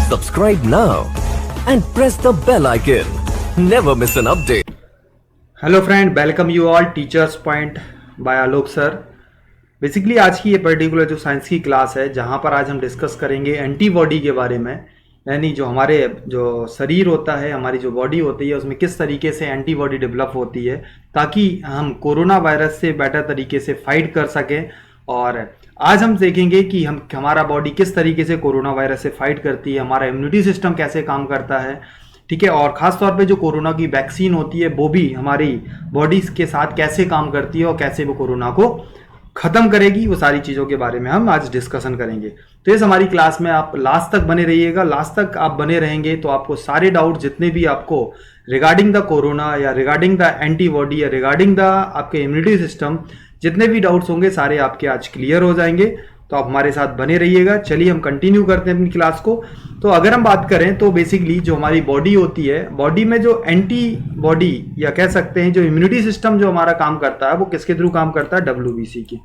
Subscribe now and press the bell icon. Never miss an update. Hello friend, welcome you all teachers point by Alok sir. Basically आज की ये particular जो science की class है, जहाँ पर आज हम डिस्कस करेंगे एंटीबॉडी के बारे में, यानी जो हमारे जो शरीर होता है, हमारी जो बॉडी होती है, उसमें किस तरीके से एंटीबॉडी डेवलप होती है ताकि हम कोरोना वायरस से बेटर तरीके से फाइट कर सकें। और आज हम देखेंगे कि हमारा बॉडी किस तरीके से कोरोना वायरस से फाइट करती है, हमारा इम्यूनिटी सिस्टम कैसे काम करता है, ठीक है। और ख़ास तौर पे जो कोरोना की वैक्सीन होती है वो भी हमारी बॉडी के साथ कैसे काम करती है और कैसे वो कोरोना को ख़त्म करेगी, वो सारी चीज़ों के बारे में हम आज डिस्कशन करेंगे। तो इस हमारी क्लास में आप लास्ट तक बने रहिएगा। लास्ट तक आप बने रहेंगे तो आपको सारे डाउट जितने भी आपको रिगार्डिंग द कोरोना या रिगार्डिंग द एंटीबॉडी या रिगार्डिंग द आपके इम्यूनिटी सिस्टम, जितने भी डाउट्स होंगे सारे आपके आज क्लियर हो जाएंगे। तो आप हमारे साथ बने रहिएगा। चलिए हम कंटिन्यू करते हैं अपनी क्लास को। तो अगर हम बात करें तो बेसिकली जो हमारी बॉडी होती है, बॉडी में जो एंटीबॉडी या कह सकते हैं जो इम्यूनिटी सिस्टम जो हमारा काम करता है, वो किसके थ्रू काम करता है? WBC की।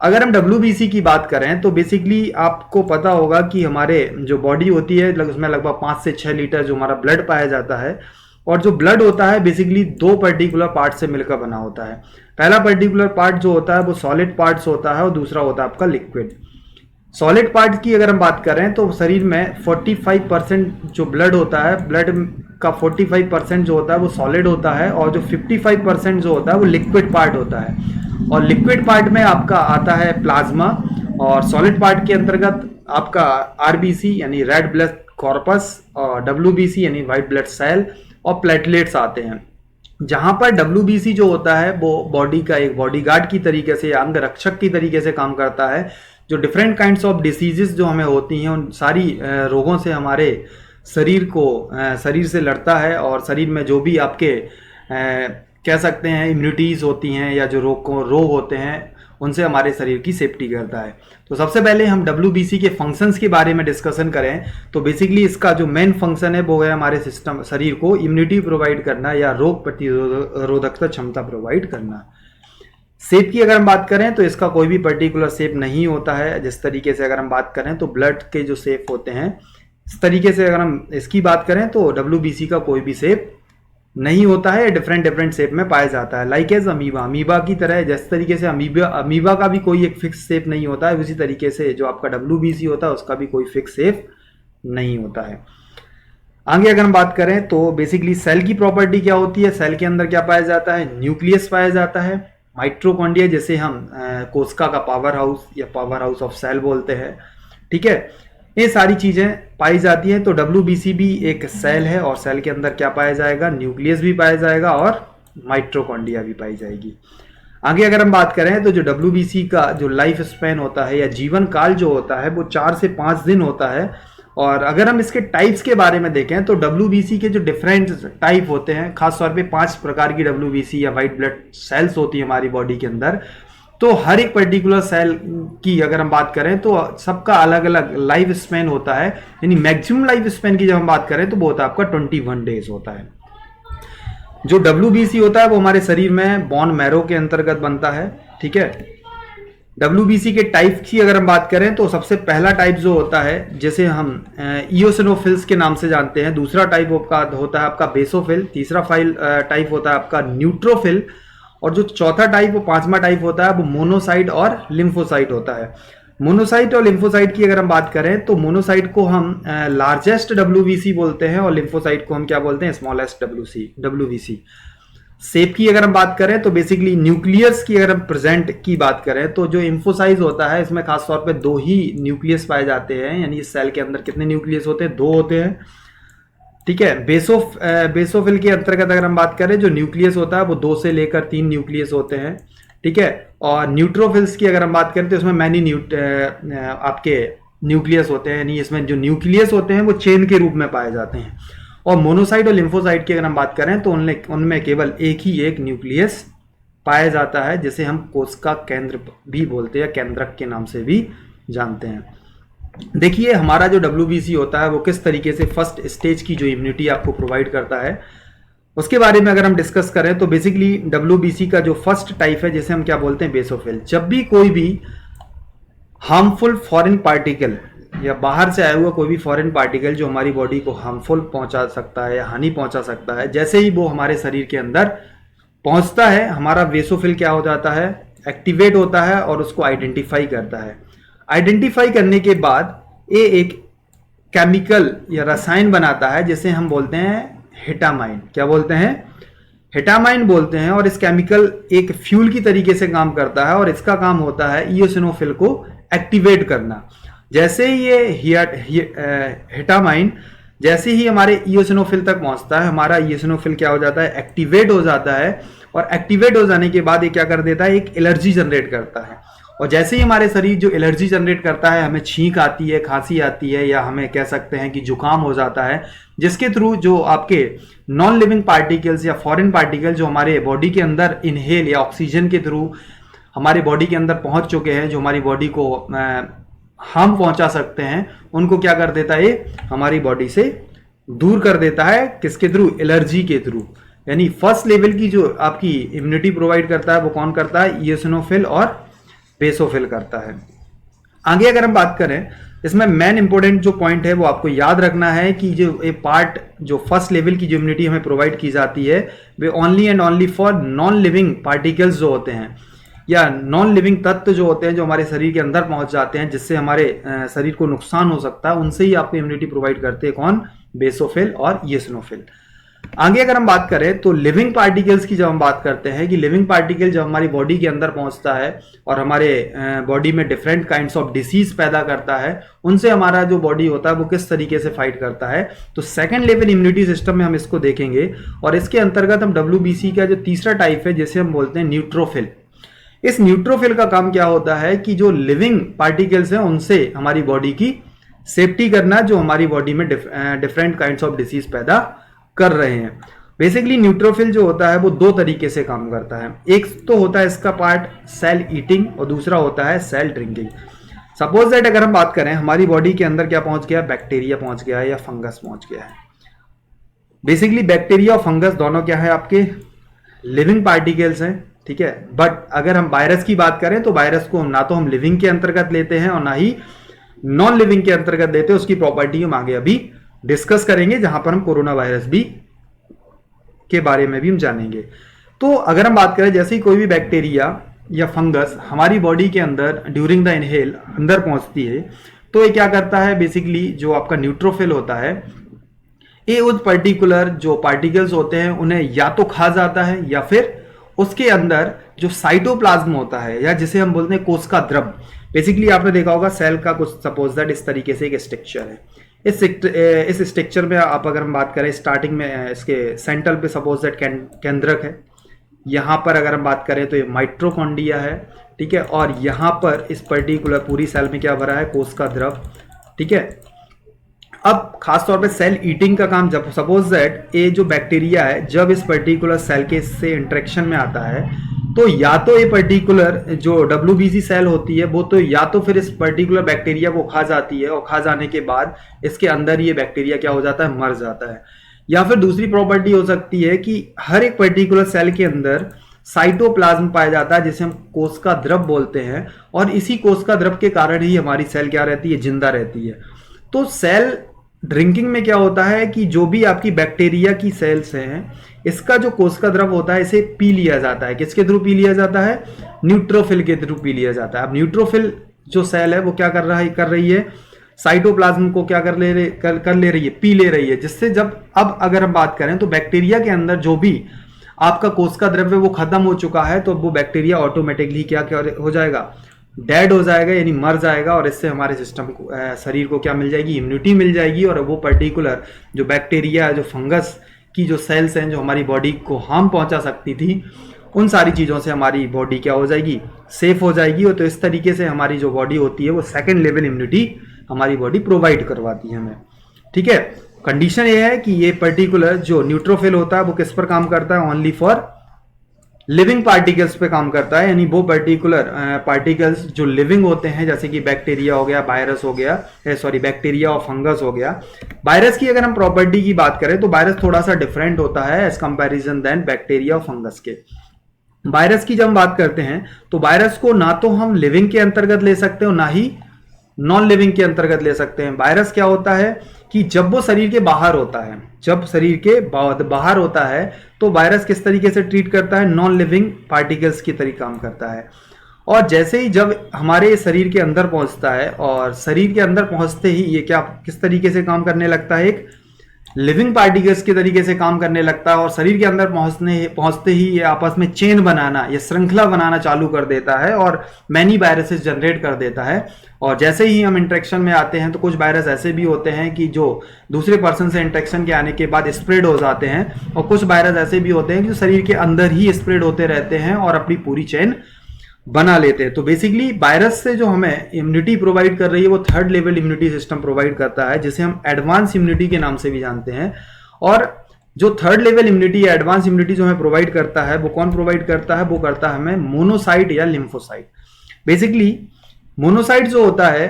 अगर हम WBC की बात करें तो बेसिकली आपको पता होगा कि हमारे जो बॉडी होती है उसमें लगभग 5 से 6 लीटर जो हमारा ब्लड पाया जाता है। और जो ब्लड होता है बेसिकली दो पर्टिकुलर पार्ट से मिलकर बना होता है। पहला पर्टिकुलर पार्ट जो होता है वो सॉलिड पार्ट्स होता है और दूसरा होता है आपका लिक्विड। सॉलिड पार्ट की अगर हम बात करें तो शरीर में 45% जो ब्लड होता है, ब्लड का 45% जो होता है वो सॉलिड होता है और जो 55% जो होता है वो लिक्विड पार्ट होता है। और लिक्विड पार्ट में आपका आता है प्लाज्मा और सॉलिड पार्ट के अंतर्गत आपका RBC यानी रेड ब्लड कॉर्पस और WBC यानी वाइट ब्लड सेल और प्लेटलेट्स आते हैं। जहां पर WBC जो होता है वो बॉडी का एक बॉडीगार्ड की तरीके से, अंग रक्षक की तरीके से काम करता है। जो डिफरेंट काइंड्स ऑफ डिसीजेस जो हमें होती हैं उन सारी रोगों से हमारे शरीर से लड़ता है। और शरीर में जो भी आपके कह सकते हैं इम्यूनिटीज़ होती हैं या जो रोग होते हैं उनसे हमारे शरीर की सेफ्टी करता है। तो सबसे पहले हम WBC के फंक्शंस के बारे में डिस्कशन करें तो बेसिकली इसका जो मेन फंक्शन है वो है हमारे सिस्टम शरीर को इम्यूनिटी प्रोवाइड करना या रोग प्रतिरोधकता क्षमता प्रोवाइड करना। शेप की अगर हम बात करें तो इसका कोई भी पर्टिकुलर शेप नहीं होता है। जिस तरीके से अगर हम बात करें तो ब्लड के जो शेप होते हैं, इस तरीके से अगर हम इसकी बात करें तो WBC का कोई भी शेप नहीं होता है, डिफरेंट शेप में पाया जाता है। लाइक एज अमीबा की तरह, जिस तरीके से अमीबा का भी कोई एक फिक्स शेप नहीं होता है, उसी तरीके से जो आपका WBC होता है उसका भी कोई फिक्स शेप नहीं होता है। आगे अगर हम बात करें तो बेसिकली सेल की प्रॉपर्टी क्या होती है, सेल के अंदर क्या पाया जाता है? न्यूक्लियस पाया जाता है, माइटोकॉन्ड्रिया जिसे हम कोशिका का पावर हाउस या पावर हाउस ऑफ सेल बोलते हैं, ठीक है। ये सारी चीज़ें पाई जाती हैं। तो WBC भी एक सेल है और सेल के अंदर क्या पाया जाएगा? न्यूक्लियस भी पाया जाएगा और माइटोकॉन्ड्रिया भी पाई जाएगी। आगे अगर हम बात करें तो जो WBC का जो लाइफ स्पैन होता है या जीवन काल जो होता है वो 4 से 5 दिन होता है। और अगर हम इसके टाइप्स के बारे में देखें तो WBC के जो डिफरेंट टाइप होते हैं, खासतौर पे 5 प्रकार की WBC या वाइट ब्लड सेल्स होती है हमारी बॉडी के अंदर। तो हर एक पर्टिकुलर सेल की अगर हम बात करें तो सबका अलग अलग लाइफ स्पैन होता है। यानी मैक्सिमम लाइफ स्पैन की जब हम बात करें तो वो होता है आपका 21 डेज होता है। जो WBC होता है वो हमारे शरीर में बोन मैरो के अंतर्गत बनता है, ठीक है। WBC के टाइप की अगर हम बात करें तो सबसे पहला टाइप जो होता है जिसे हम इओसिनोफिल्स के नाम से जानते हैं, दूसरा टाइप होता है आपका बेसोफिल, तीसरा टाइप होता है आपका न्यूट्रोफिल और जो चौथा टाइप वो 5वां टाइप होता है वो मोनोसाइट और लिम्फोसाइट होता है। मोनोसाइट और लिम्फोसाइट की अगर हम बात करें तो मोनोसाइट को हम लार्जेस्ट WBC बोलते हैं और लिम्फोसाइट को हम क्या बोलते हैं? Smallest WBC। शेप की अगर हम बात करें तो बेसिकली न्यूक्लियस की अगर हम प्रेजेंट की बात करें तो जो इम्फोसाइज होता है इसमें खासतौर पे 2 ही न्यूक्लियस पाए जाते हैं। यानी इस सेल के अंदर कितने न्यूक्लियस होते हैं? 2 होते हैं, ठीक है। बेसोफिल के अंतर्गत अगर हम बात करें जो न्यूक्लियस होता है वो 2 से लेकर 3 न्यूक्लियस होते हैं, ठीक है। और न्यूट्रोफिल्स की अगर हम बात करें तो इसमें मैनी आपके न्यूक्लियस होते हैं। यानी इसमें जो न्यूक्लियस होते हैं वो चेन के रूप में पाए जाते हैं। और मोनोसाइट और लिम्फोसाइट की अगर हम बात करें तो उनमें केवल एक न्यूक्लियस पाया जाता है, जिसे हम कोशिका केंद्र भी बोलते हैं, केंद्रक के नाम से भी जानते हैं। देखिए हमारा जो WBC होता है वो किस तरीके से फर्स्ट स्टेज की जो इम्यूनिटी आपको प्रोवाइड करता है उसके बारे में अगर हम डिस्कस करें तो बेसिकली WBC का जो फर्स्ट टाइप है जिसे हम क्या बोलते हैं? बेसोफिल। जब भी कोई भी हार्मफुल फॉरेन पार्टिकल या बाहर से आया हुआ कोई भी फॉरेन पार्टिकल जो हमारी बॉडी को हार्मफुल पहुंचा सकता है या हानि पहुंचा सकता है, जैसे ही वो हमारे शरीर के अंदर पहुंचता है, हमारा बेसोफिल क्या हो जाता है, एक्टिवेट होता है और उसको आइडेंटिफाई करता है। आइडेंटिफाई करने के बाद ये एक केमिकल या रसायन बनाता है जिसे हम बोलते हैं हिटामाइन। क्या बोलते हैं? हिटामाइन बोलते हैं। और इस केमिकल एक फ्यूल की तरीके से काम करता है और इसका काम होता है इयोसिनोफिल को एक्टिवेट करना। जैसे ही ये हिटामाइन जैसे ही हमारे इयोसिनोफिल तक पहुंचता है, हमारा इयोसिनोफिल क्या हो जाता है, एक्टिवेट हो जाता है। और एक्टिवेट हो जाने के बाद ये क्या कर देता है, एक एलर्जी जनरेट करता है। और जैसे ही हमारे शरीर जो एलर्जी जनरेट करता है, हमें छींक आती है, खांसी आती है, या हमें कह सकते हैं कि जुकाम हो जाता है, जिसके थ्रू जो आपके नॉन लिविंग पार्टिकल्स या फॉरेन पार्टिकल जो हमारे बॉडी के अंदर इनहेल या ऑक्सीजन के थ्रू हमारे बॉडी के अंदर पहुंच चुके हैं, जो हमारी बॉडी को हार्म पहुंचा सकते हैं, उनको क्या कर देता है, हमारी बॉडी से दूर कर देता है। किसके थ्रू? एलर्जी के थ्रू। यानी फर्स्ट लेवल की जो आपकी इम्यूनिटी प्रोवाइड करता है वो कौन करता है? इयोसिनोफिल और बेसोफिल करता है। आगे अगर हम बात करें, इसमें मेन इंपॉर्टेंट जो पॉइंट है वो आपको याद रखना है कि जो ये पार्ट जो फर्स्ट लेवल की जो इम्यूनिटी हमें प्रोवाइड की जाती है way only and only for non living particles जो होते हैं या नॉन लिविंग तत्व जो होते हैं, जो हमारे शरीर के अंदर पहुंच जाते हैं, जिससे हमारे शरीर को नुकसान हो सकता है, उनसे ही आपको इम्यूनिटी प्रोवाइड करते हैं। कौन? बेसोफिल और इयोसिनोफिल। आगे अगर हम बात करें तो लिविंग पार्टिकल्स की जब हम बात करते हैं कि लिविंग पार्टिकल जब हमारी बॉडी के अंदर पहुंचता है और हमारे बॉडी में डिफरेंट काइंड्स ऑफ डिसीज पैदा करता है, उनसे हमारा जो बॉडी होता है वो किस तरीके से फाइट करता है, तो सेकंड लेवल इम्यूनिटी सिस्टम में हम इसको देखेंगे। और इसके अंतर्गत हम WBC का जो तीसरा टाइप है, जिसे हम बोलते हैं न्यूट्रोफिल। इस न्यूट्रोफिल का काम क्या होता है कि जो लिविंग पार्टिकल्स हैं उनसे हमारी बॉडी की सेफ्टी करना, जो हमारी बॉडी में डिफरेंट काइंड्स ऑफ डिसीज पैदा कर रहे हैं। बेसिकली न्यूट्रोफिल जो होता है वो दो तरीके से काम करता है। एक तो होता है इसका पार्ट सेल ईटिंग और दूसरा होता है सेल ड्रिंकिंग। सपोज दैट अगर हम बात करें, हमारी बॉडी के अंदर क्या पहुंच गया, बैक्टीरिया पहुंच गया है या फंगस पहुंच गया है। बेसिकली बैक्टीरिया और फंगस दोनों क्या है, आपके लिविंग पार्टिकल्स हैं, ठीक है। बट अगर हम वायरस की बात करें तो वायरस को ना तो हम लिविंग के अंतर्गत लेते हैं और ना ही नॉन लिविंग के अंतर्गत लेते हैं। उसकी प्रॉपर्टी हम आगे अभी डिस्कस करेंगे, जहां पर हम कोरोना वायरस भी के बारे में भी हम जानेंगे। तो अगर हम बात करें, जैसे ही कोई भी बैक्टीरिया या फंगस हमारी बॉडी के अंदर ड्यूरिंग द इनहेल अंदर पहुंचती है, तो ये क्या करता है, बेसिकली जो आपका न्यूट्रोफिल होता है, ये उस पर्टिकुलर जो पार्टिकल्स होते हैं उन्हें या तो खा जाता है या फिर उसके अंदर जो साइटोप्लाज्म होता है या जिसे हम बोलते हैं कोशिका द्रव। बेसिकली आपने देखा होगा सेल का कुछ सपोज दैट इस तरीके से एक स्ट्रक्चर है। इस स्ट्रक्चर में आप अगर हम बात करें, स्टार्टिंग में इसके सेंटर पे सपोज दैट केंद्रक है, यहाँ पर अगर हम बात करें तो ये माइट्रोकॉन्ड्रिया है, ठीक है। और यहाँ पर इस पर्टिकुलर पूरी सेल में क्या भरा है, कोशिका द्रव, ठीक है। अब खासतौर पे सेल ईटिंग का काम, जब सपोज दैट ये जो बैक्टीरिया है जब इस पर्टिकुलर सेल के से इंटरेक्शन में आता है, तो या तो ये पर्टिकुलर जो WBC सेल होती है वो तो या तो फिर इस पर्टिकुलर बैक्टीरिया को खा जाती है और खा जाने के बाद इसके अंदर ये बैक्टीरिया क्या हो जाता है, मर जाता है। या फिर दूसरी प्रॉपर्टी हो सकती है कि हर एक पर्टिकुलर सेल के अंदर साइटोप्लाज्म पाया जाता है, जिसे हम कोशिका द्रव बोलते हैं। और इसी कोशिका द्रव के कारण ही हमारी सेल क्या रहती है, जिंदा रहती है। तो सेल ड्रिंकिंग में क्या होता है कि जो भी आपकी बैक्टीरिया की सेल्स हैं, इसका जो कोशिका द्रव होता है इसे पी लिया जाता है। किसके थ्रू पी लिया जाता है, न्यूट्रोफिल के थ्रू पी लिया जाता है। अब न्यूट्रोफिल जो सेल है वो क्या कर रही है, साइटोप्लाज्म को क्या कर ले रही है, पी ले रही है। जिससे जब अब अगर हम बात करें तो बैक्टीरिया के अंदर जो भी आपका कोशिका द्रव्य वो खत्म हो चुका है, तो वो बैक्टीरिया ऑटोमेटिकली क्या हो जाएगा, डेड हो जाएगा, यानी मर जाएगा। और इससे हमारे सिस्टम को, शरीर को क्या मिल जाएगी, इम्यूनिटी मिल जाएगी। और वो पर्टिकुलर जो बैक्टीरिया, जो फंगस की जो सेल्स हैं जो हमारी बॉडी को हार्म पहुंचा सकती थी, उन सारी चीज़ों से हमारी बॉडी क्या हो जाएगी, सेफ हो जाएगी। और तो इस तरीके से हमारी जो बॉडी होती है वो सेकेंड लेवल इम्यूनिटी हमारी बॉडी प्रोवाइड करवाती है हमें, ठीक है। कंडीशन ये है कि ये पर्टिकुलर जो न्यूट्रोफिल होता है वो किस पर काम करता है, ओनली फॉर लिविंग पार्टिकल्स पे काम करता है। यानी वो पर्टिकुलर पार्टिकल्स जो लिविंग होते हैं, जैसे कि बैक्टीरिया हो गया, वायरस हो गया, बैक्टीरिया और फंगस हो गया। वायरस की अगर हम प्रॉपर्टी की बात करें तो वायरस थोड़ा सा डिफरेंट होता है एज कंपैरिजन देन बैक्टीरिया और फंगस के। वायरस की जब हम बात करते हैं तो वायरस को ना तो हम लिविंग के अंतर्गत ले सकते हो, ना ही नॉन लिविंग के अंतर्गत ले सकते हैं। वायरस क्या होता है कि जब वो शरीर के बाहर होता है, जब शरीर के बाहर होता है तो वायरस किस तरीके से ट्रीट करता है, नॉन लिविंग पार्टिकल्स की तरह काम करता है। और जैसे ही जब हमारे शरीर के अंदर पहुंचता है और शरीर के अंदर पहुंचते ही ये क्या किस तरीके से काम करने लगता है, एक लिविंग पार्टिकल्स के तरीके से काम करने लगता है और शरीर के अंदर पहुंचते ही ये आपस में चेन बनाना, ये श्रृंखला बनाना चालू कर देता है और मैनी वायरसेस जनरेट कर देता है। और जैसे ही हम इंट्रैक्शन में आते हैं तो कुछ वायरस ऐसे भी होते हैं कि जो दूसरे पर्सन से इंट्रैक्शन के आने के बाद स्प्रेड हो जाते हैं, और कुछ वायरस ऐसे भी होते हैं कि जो शरीर के अंदर ही स्प्रेड होते रहते हैं और अपनी पूरी चेन बना लेते हैं। तो बेसिकली वायरस से जो हमें इम्यूनिटी प्रोवाइड कर रही है वो third level immunity system provide करता है, जिसे हम एडवांस इम्यूनिटी के नाम से भी जानते हैं। और जो थर्ड लेवल इम्यूनिटी या एडवांस इम्यूनिटी जो हमें प्रोवाइड करता है वो कौन प्रोवाइड करता है, वो करता है हमें मोनोसाइट या लिम्फोसाइट। बेसिकली मोनोसाइट जो होता है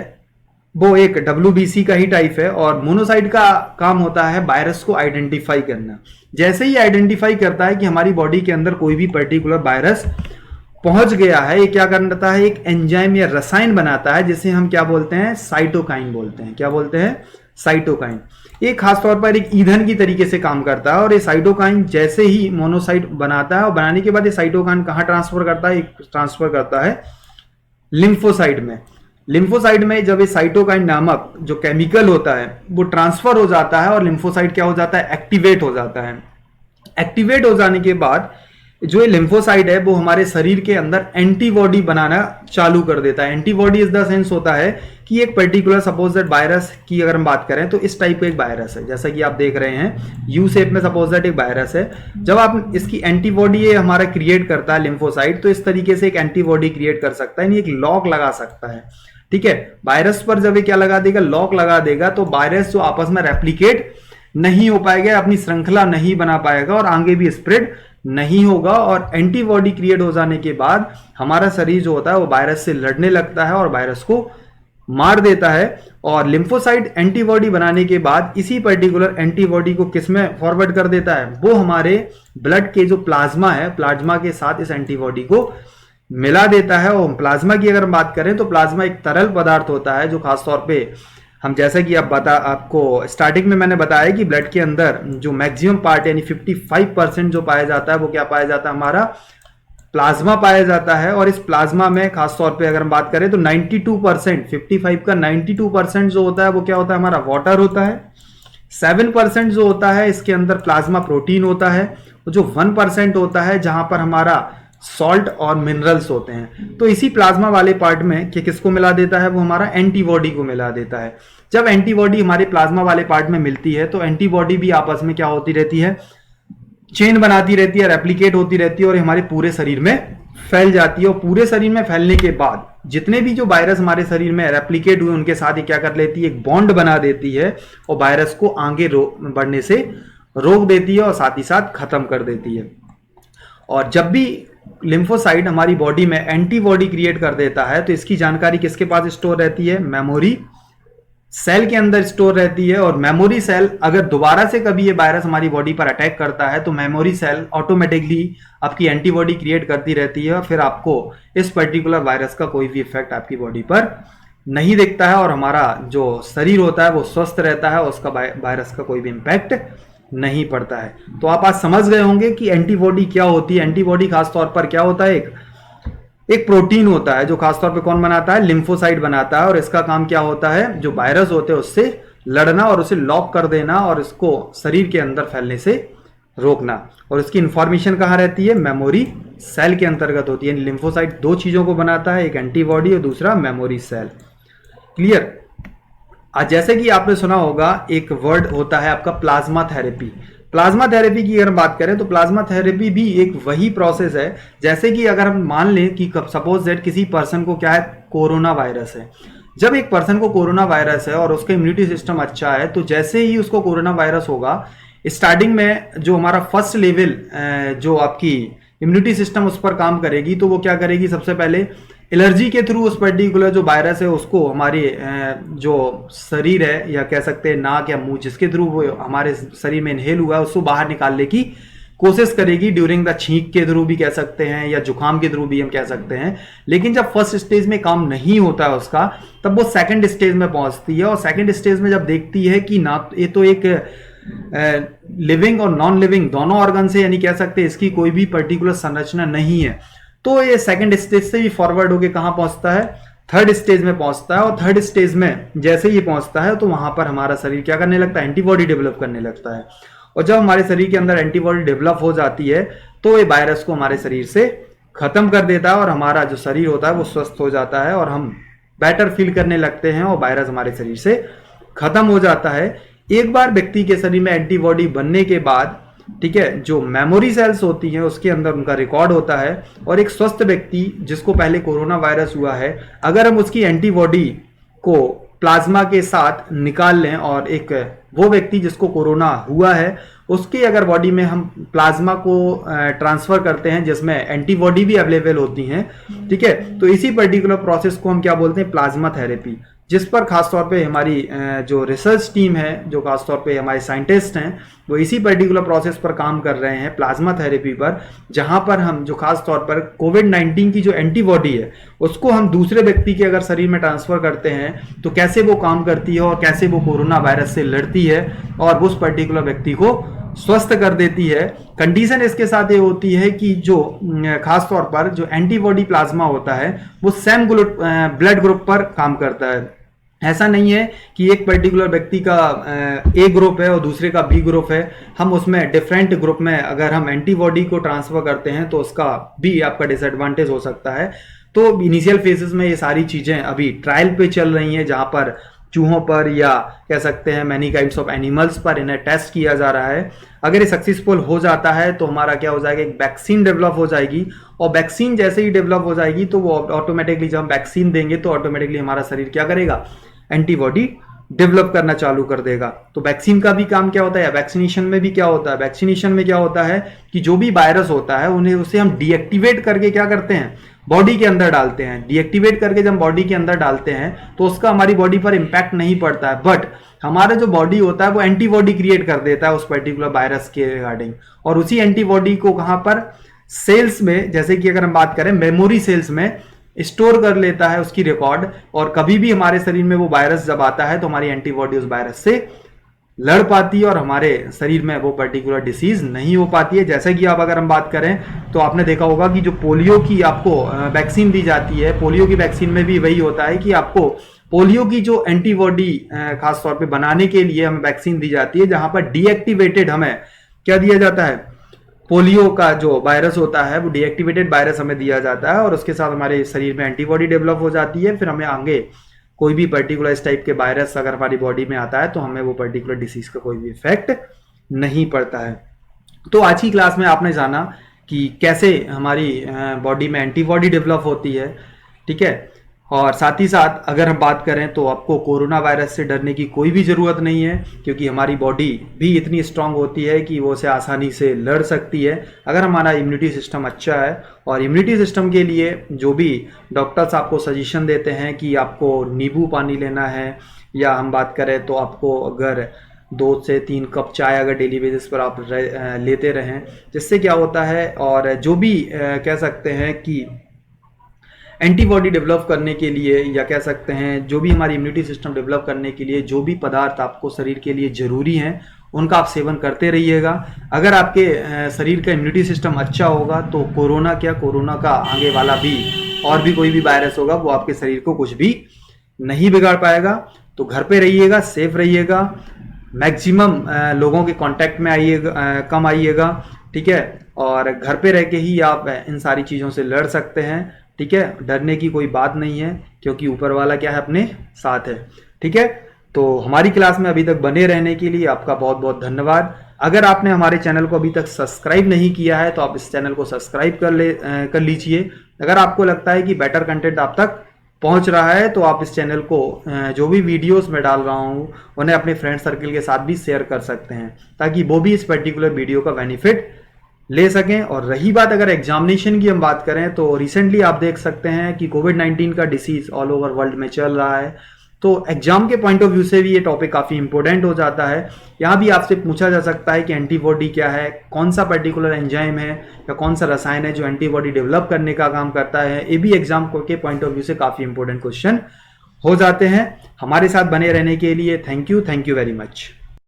वो एक WBC का ही टाइप है और मोनोसाइट का काम होता है वायरस को आइडेंटिफाई करना। जैसे ही आइडेंटिफाई करता है कि हमारी बॉडी के अंदर कोई भी पर्टिकुलर वायरस पहुंच गया है, ये क्या करता है, एक एंजाइम या रसायन बनाता है जिसे हम क्या बोलते हैं, साइटोकाइन बोलते हैं। क्या बोलते हैं, साइटोकाइन। ये खासतौर पर एक ईंधन की तरीके से काम करता है और ये साइटोकाइन जैसे ही मोनोसाइट बनाता है और बनाने के बाद ये साइटोकाइन कहाँ ट्रांसफर करता है, ट्रांसफर करता है लिम्फोसाइट में। लिम्फोसाइट में जब ये साइटोकाइन नामक जो केमिकल होता है वो ट्रांसफर हो जाता है और लिम्फोसाइट क्या हो जाता है, एक्टिवेट हो जाता है। एक्टिवेट हो जाने के बाद जो ये लिम्फोसाइट है वो हमारे शरीर के अंदर एंटीबॉडी बनाना चालू कर देता है। एंटीबॉडी इज द सेंस होता है कि एक पर्टिकुलर सपोज दैट वायरस की अगर हम बात करें तो इस टाइप का एक वायरस है, जैसा कि आप देख रहे हैं यू शेप में सपोज दैट एक वायरस है। जब आप इसकी एंटीबॉडी ये हमारा क्रिएट करता है लिम्फोसाइट, तो इस तरीके से एक एंटीबॉडी क्रिएट कर सकता है, एक लॉक लगा सकता है। ठीक है, वायरस पर जब ये क्या लगा देगा, लॉक लगा देगा, तो वायरस जो आपस में रेप्लिकेट नहीं हो पाएगा, अपनी श्रृंखला नहीं बना पाएगा और आगे भी स्प्रेड नहीं होगा। और एंटीबॉडी क्रिएट हो जाने के बाद हमारा शरीर जो होता है वो वायरस से लड़ने लगता है और वायरस को मार देता है। और लिम्फोसाइट एंटीबॉडी बनाने के बाद इसी पर्टिकुलर एंटीबॉडी को किसमें फॉरवर्ड कर देता है, वो हमारे ब्लड के जो प्लाज्मा है, प्लाज्मा के साथ इस एंटीबॉडी को मिला देता है। और प्लाज्मा की अगर बात करें तो प्लाज्मा एक तरल पदार्थ होता है जो खासतौर पे हम जैसा कि आपको स्टार्टिंग में मैंने बताया कि ब्लड के अंदर जो मैक्सिमम पार्ट यानी 55% जो पाया जाता है वो क्या पाया जाता है, हमारा प्लाज्मा पाया जाता है। और इस प्लाज्मा में खासतौर पे अगर हम बात करें तो 92%, 55 का 92% जो होता है वो क्या होता है, हमारा वाटर होता है। 7% जो होता है इसके अंदर प्लाज्मा प्रोटीन होता है। जो 1% होता है जहां पर हमारा सॉल्ट और मिनरल्स होते हैं। तो इसी प्लाज्मा वाले पार्ट में किसको मिला देता है, वो हमारा एंटीबॉडी को मिला देता है। जब एंटीबॉडी हमारे प्लाज्मा वाले पार्ट में मिलती है तो एंटीबॉडी भी आपस में क्या होती रहती है, चेन बनाती रहती है, रेप्लिकेट होती रहती है और हमारे पूरे शरीर में फैल जाती है। और पूरे शरीर में फैलने के बाद जितने भी जो वायरस हमारे शरीर में रेप्लिकेट हुए उनके साथ ही क्या कर लेती है, एक बॉन्ड बना देती है और वायरस को आगे बढ़ने से रोक देती है और साथ ही साथ खत्म कर देती है। और जब भी लिम्फोसाइट हमारी बॉडी में एंटीबॉडी क्रिएट कर देता है तो इसकी जानकारी किसके पास स्टोर रहती है, मेमोरी सेल के अंदर स्टोर रहती है। और मेमोरी सेल अगर दोबारा से कभी ये वायरस हमारी बॉडी पर अटैक करता है तो मेमोरी सेल ऑटोमेटिकली आपकी एंटीबॉडी क्रिएट करती रहती है और फिर आपको इस पर्टिकुलर वायरस का कोई भी इफेक्ट आपकी बॉडी पर नहीं दिखता है और हमारा जो शरीर होता है वो स्वस्थ रहता है, उसका वायरस का कोई भी इम्पैक्ट नहीं पड़ता है। तो आप आज समझ गए होंगे कि एंटीबॉडी क्या होती है। एंटीबॉडी खासतौर पर क्या होता है, एक प्रोटीन होता है जो खासतौर पे कौन बनाता है, लिम्फोसाइट बनाता है। और इसका काम क्या होता है, जो वायरस होते हैं उससे लड़ना और उसे लॉक कर देना और इसको शरीर के अंदर फैलने से रोकना। और इसकी इंफॉर्मेशन कहाँ रहती है, मेमोरी सेल के अंतर्गत होती है। लिम्फोसाइट दो चीजों को बनाता है, एक एंटीबॉडी और दूसरा मेमोरी सेल। क्लियर। आज जैसे कि आपने सुना होगा एक वर्ड होता है आपका प्लाज्मा थेरेपी। प्लाज्मा थेरेपी की अगर बात करें तो प्लाज्मा थेरेपी भी एक वही प्रोसेस है जैसे कि अगर हम मान लें कि सपोज दैट किसी पर्सन को क्या है, कोरोना वायरस है। जब एक पर्सन को कोरोना वायरस है और उसका इम्यूनिटी सिस्टम अच्छा है तो जैसे ही उसको कोरोना वायरस होगा, स्टार्टिंग में जो हमारा फर्स्ट लेवल जो आपकी इम्यूनिटी सिस्टम उस पर काम करेगी तो वो क्या करेगी, सबसे पहले एलर्जी के थ्रू उस पर्टिकुलर जो वायरस है उसको हमारे जो शरीर है या कह सकते हैं नाक या मुंह जिसके थ्रू वो हमारे शरीर में इनहेल हुआ है उसको बाहर निकालने की कोशिश करेगी ड्यूरिंग द छींक के थ्रू भी कह सकते हैं या जुकाम के थ्रू भी हम कह सकते हैं। लेकिन जब फर्स्ट स्टेज में काम नहीं होता है उसका, तब वो सेकंड स्टेज में पहुंचती है और सेकंड स्टेज में जब देखती है कि ना ये तो एक लिविंग और नॉन लिविंग दोनों ऑर्गन से, यानी कह सकते हैं इसकी कोई भी पर्टिकुलर संरचना नहीं है, तो ये सेकंड स्टेज से भी फॉरवर्ड होके कहां पहुंचता है, थर्ड स्टेज में पहुंचता है। और थर्ड स्टेज में जैसे ये पहुंचता है तो वहां पर हमारा शरीर क्या करने लगता है, एंटीबॉडी डेवलप करने लगता है। और जब हमारे शरीर के अंदर एंटीबॉडी डेवलप हो जाती है तो ये वायरस को हमारे शरीर से खत्म कर देता है और हमारा जो शरीर होता है वो स्वस्थ हो जाता है और हम बेटर फील करने लगते हैं और वायरस हमारे शरीर से खत्म हो जाता है। एक बार व्यक्ति के शरीर में एंटीबॉडी बनने के बाद, ठीक है, जो मेमोरी सेल्स होती हैं उसके अंदर उनका रिकॉर्ड होता है और एक स्वस्थ व्यक्ति जिसको पहले कोरोना वायरस हुआ है, अगर हम उसकी एंटीबॉडी को प्लाज्मा के साथ निकाल लें और एक वो व्यक्ति जिसको कोरोना हुआ है उसके अगर बॉडी में हम प्लाज्मा को ट्रांसफर करते हैं जिसमें एंटीबॉडी भी अवेलेबल होती हैं, ठीक है, तो इसी पर्टिकुलर प्रोसेस को हम क्या बोलते हैं, प्लाज्मा थेरेपी, जिस पर खासतौर पे हमारी जो रिसर्च टीम है, जो खासतौर पे हमारे साइंटिस्ट हैं, वो इसी पर्टिकुलर प्रोसेस पर काम कर रहे हैं, प्लाज्मा थेरेपी पर, जहां पर हम जो खासतौर पर कोविड-19 की जो एंटीबॉडी है उसको हम दूसरे व्यक्ति के अगर शरीर में ट्रांसफर करते हैं तो कैसे वो काम करती है और कैसे वो कोरोना वायरस से लड़ती है और उस पर्टिकुलर व्यक्ति को स्वस्थ कर देती है। कंडीशन इसके साथ ये होती है कि जो खासतौर पर जो एंटीबॉडी प्लाज्मा होता है वो सेम ब्लड ग्रुप पर काम करता है। ऐसा नहीं है कि एक पर्टिकुलर व्यक्ति का ए ग्रुप है और दूसरे का बी ग्रुप है, हम उसमें डिफरेंट ग्रुप में अगर हम एंटीबॉडी को ट्रांसफर करते हैं तो उसका भी आपका डिसएडवांटेज हो सकता है। तो इनिशियल फेजेस में ये सारी चीजें अभी ट्रायल पे चल रही हैं, जहां पर चूहों पर या कह सकते हैं मैनी काइंड्स ऑफ एनिमल्स पर इन्हें टेस्ट किया जा रहा है। अगर ये सक्सेसफुल हो जाता है तो हमारा क्या हो जाएगा, एक वैक्सीन डेवलप हो जाएगी और वैक्सीन जैसे ही डेवलप हो जाएगी तो वो ऑटोमेटिकली जब हम वैक्सीन देंगे तो ऑटोमेटिकली हमारा शरीर क्या करेगा, एंटीबॉडी डेवलप करना चालू कर देगा। तो वैक्सीन का भी काम क्या होता है, वैक्सीनेशन में भी क्या होता है, वैक्सीनेशन में क्या होता है कि जो भी वायरस होता है उन्हें उसे हम डीएक्टिवेट करके क्या करते हैं, बॉडी के अंदर डालते हैं। डीएक्टिवेट करके जब बॉडी के अंदर डालते हैं तो उसका हमारी बॉडी पर इंपैक्ट नहीं पड़ता है, बट हमारा जो बॉडी होता है वो एंटीबॉडी क्रिएट कर देता है उस पर्टिकुलर वायरस के रिगार्डिंग। और उसी एंटीबॉडी को कहां पर, सेल्स में, जैसे कि अगर हम बात करें मेमोरी सेल्स में स्टोर कर लेता है उसकी रिकॉर्ड, और कभी भी हमारे शरीर में वो वायरस जब आता है तो हमारी एंटीबॉडी उस वायरस से लड़ पाती है और हमारे शरीर में वो पर्टिकुलर डिसीज नहीं हो पाती है। जैसे कि आप अगर हम बात करें तो आपने देखा होगा कि जो पोलियो की आपको वैक्सीन दी जाती है, पोलियो की वैक्सीन में भी वही होता है कि आपको पोलियो की जो एंटीबॉडी खासतौर पे बनाने के लिए हमें वैक्सीन दी जाती है, जहां पर डीएक्टिवेटेड हमें क्या दिया जाता है, पोलियो का जो वायरस होता है वो डीएक्टिवेटेड वायरस हमें दिया जाता है और उसके साथ हमारे शरीर में एंटीबॉडी डेवलप हो जाती है। फिर हमें आगे कोई भी पर्टिकुलर इस टाइप के वायरस अगर हमारी बॉडी में आता है तो हमें वो पर्टिकुलर डिसीज का कोई भी इफेक्ट नहीं पड़ता है। तो आज की क्लास में आपने जाना कि कैसे हमारी बॉडी में एंटीबॉडी डेवलप होती है, ठीक है, और साथ ही साथ अगर हम बात करें तो आपको कोरोना वायरस से डरने की कोई भी ज़रूरत नहीं है, क्योंकि हमारी बॉडी भी इतनी स्ट्रांग होती है कि वो उसे आसानी से लड़ सकती है अगर हमारा इम्यूनिटी सिस्टम अच्छा है। और इम्यूनिटी सिस्टम के लिए जो भी डॉक्टर्स आपको सजेशन देते हैं कि आपको नींबू पानी लेना है, या हम बात करें तो आपको अगर 2 से 3 कप चाय अगर डेली बेसिस पर आप लेते रहें, जिससे क्या होता है, और जो भी कह सकते हैं कि एंटीबॉडी डेवलप करने के लिए, या कह सकते हैं जो भी हमारी इम्यूनिटी सिस्टम डेवलप करने के लिए जो भी पदार्थ आपको शरीर के लिए जरूरी हैं उनका आप सेवन करते रहिएगा। अगर आपके शरीर का इम्यूनिटी सिस्टम अच्छा होगा तो कोरोना का आगे वाला भी और भी कोई भी वायरस होगा वो आपके शरीर को कुछ भी नहीं बिगाड़ पाएगा। तो घर पे रहिएगा, सेफ रहिएगा, मैक्सिमम लोगों के कांटेक्ट में आइएगा, कम आइएगा, ठीक है, और घर पे रह के ही आप इन सारी चीज़ों से लड़ सकते हैं, ठीक है। डरने की कोई बात नहीं है क्योंकि ऊपर वाला क्या है, अपने साथ है, ठीक है। तो हमारी क्लास में अभी तक बने रहने के लिए आपका बहुत बहुत धन्यवाद। अगर आपने हमारे चैनल को अभी तक सब्सक्राइब नहीं किया है तो आप इस चैनल को सब्सक्राइब कर लीजिए। अगर आपको लगता है कि बेटर कंटेंट आप तक पहुंच रहा है तो आप इस चैनल को जो भी वीडियोस मैं डाल रहा हूं उन्हें अपने फ्रेंड सर्कल के साथ भी शेयर कर सकते हैं, ताकि वो भी इस पर्टिकुलर वीडियो का बेनिफिट ले सकें। और रही बात अगर एग्जामिनेशन की हम बात करें तो रिसेंटली आप देख सकते हैं कि कोविड-19 का डिसीज ऑल ओवर वर्ल्ड में चल रहा है, तो एग्जाम के पॉइंट ऑफ व्यू से भी ये टॉपिक काफ़ी इंपॉर्टेंट हो जाता है। यहाँ भी आपसे पूछा जा सकता है कि एंटीबॉडी क्या है, कौन सा पर्टिकुलर एंजाइम है या कौन सा रसायन है जो एंटीबॉडी डेवलप करने का काम करता है। ये भी एग्जाम के पॉइंट ऑफ व्यू से काफ़ी इंपॉर्टेंट क्वेश्चन हो जाते हैं। हमारे साथ बने रहने के लिए थैंक यू वेरी मच।